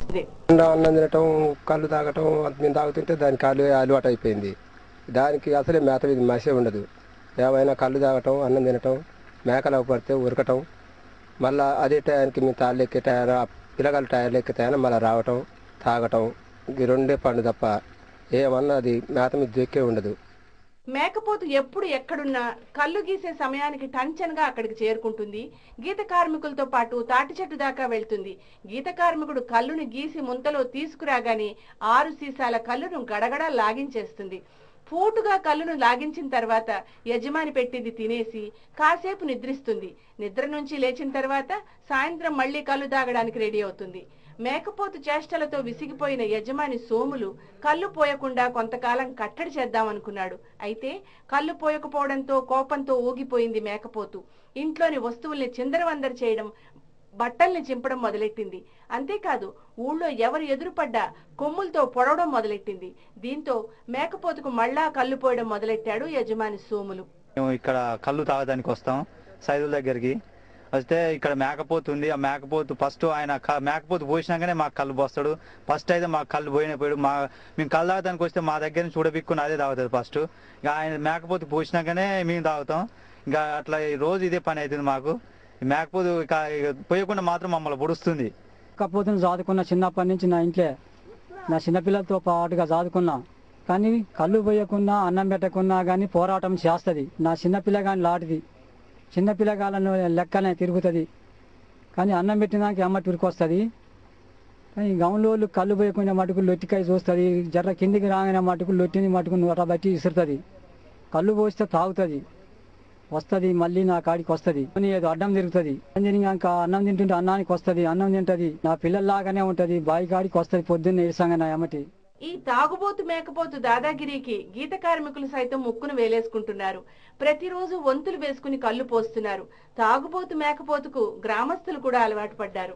అన్నం తినటం, కళ్ళు తాగటం, మేము తాగుతుంటే దానికి అలవాటు అయిపోయింది. దానికి అసలే మేత మీద మసే ఉండదు. ఏమైనా కళ్ళు తాగటం, అన్నం తినటం, మేకలు పడితే ఉరకటం, మళ్ళీ అదే టయానికి మేము తాళ్ళు ఎక్కే టైర్ పిల్లగాల టైర్లు ఎక్కే టైర్ మళ్ళీ రావటం, తాగటం, ఈ రెండే పండు తప్ప ఏమన్నా అది మేత మీద దొక్కే ఉండదు. మేకపోతు ఎప్పుడు ఎక్కడున్నా కళ్ళు గీసే సమయానికి టంచన్గా అక్కడికి చేరుకుంటుంది. గీత కార్మికులతో పాటు తాటి చెట్టు దాకా వెళ్తుంది. గీత కార్మికుడు కళ్ళుని గీసి ముంతలో తీసుకురాగానే 6 సీసాల కళ్ళును గడగడా లాగించేస్తుంది. పూటుగా కళ్ళును లాగించిన తర్వాత యజమాని పెట్టింది తినేసి కాసేపు నిద్రిస్తుంది. నిద్ర నుంచి లేచిన తర్వాత సాయంత్రం మళ్లీ కళ్ళు తాగడానికి రెడీ అవుతుంది. మేకపోతు చేష్టలతో విసిగిపోయిన యజమాని సోములు కళ్ళు పోయకుండా కొంతకాలం కట్టడి చేద్దామనుకున్నాడు. అయితే కళ్ళు పోయకపోవడంతో కోపంతో ఊగిపోయింది మేకపోతు. ఇంట్లోని వస్తువుల్ని చిందరవందర చేయడం, బట్టల్ని చింపడం మొదలెట్టింది. అంతేకాదు ఊళ్ళో ఎవరు ఎదురుపడ్డా కొమ్ములతో పొడవడం మొదలెట్టింది. దీంతో మేకపోతుకు మళ్ళా కళ్ళు పోయడం మొదలెట్టాడు యజమాని సోములు. మేము ఇక్కడ కళ్ళు తాగడానికి వస్తాం సైదుల దగ్గరికి వస్తే ఇక్కడ మేకపోతు ఉంది. ఆ మేకపోతు ఫస్ట్ ఆయన మేకపోతు పోసినాకనే మాకు కళ్ళు పోస్తాడు. ఫస్ట్ అయితే మాకు కళ్ళు పోయినప్పుడు మేము కళ్ళు తాగడానికి వస్తే మా దగ్గర నుంచి చూడబిక్కుని అదే తాగుతుంది ఫస్ట్. ఇక ఆయన మేకపోతు పోసినాకనే మేము తాగుతాం. ఇంకా అట్లా రోజు ఇదే పని అవుతుంది మాకు. మేకపోతు ఇక పోయకుండా మాత్రం మమ్మల్ని పొడుస్తుంది. మేకపోతుని చదువుకున్న చిన్నప్పటి నుంచి నా ఇంట్లో నా చిన్నపిల్లలతో పాటుగా చదువుకున్నా. కానీ కళ్ళు పోయకున్నా అన్నం పెట్టకున్నా కానీ పోరాటం చేస్తుంది. నా చిన్నపిల్ల కానీ లాంటిది చిన్నపిల్లగాళ్ళను లెక్కనే తిరుగుతుంది. కానీ అన్నం పెట్టినాక అమ్మ తిరిగి కానీ గౌన్లోళ్ళు కళ్ళు పోయకుండా మటుకు లొట్టికాయ చూస్తుంది. జర్ర కిందికి రాగానే మటుకు లొట్టిని మటుకు నోట బట్టి విసురుతుంది. కళ్ళు పోస్తే తాగుతుంది, వస్తుంది, మళ్ళీ నా కాడికి వస్తుంది. ఏదో అడ్డం తిరుగుతుంది. తిరిగాక అన్నం తింటుంటే అన్నానికి వస్తుంది, అన్నం తింటుంది. నా పిల్లల్లాగానే ఉంటుంది, బావి కాడికి వస్తుంది పొద్దున్న ఏడుసాగా నా అమ్మటి. ఈ తాగుబోతు మేకపోతు దాదాగిరికి గీత కార్మికులు సైతం ముక్కును వేలేసుకుంటున్నారు. ప్రతిరోజు వంతులు వేసుకుని కళ్ళు పోస్తున్నారు. తాగుబోతు మేకపోతుకు గ్రామస్తులు కూడా అలవాటు పడ్డారు.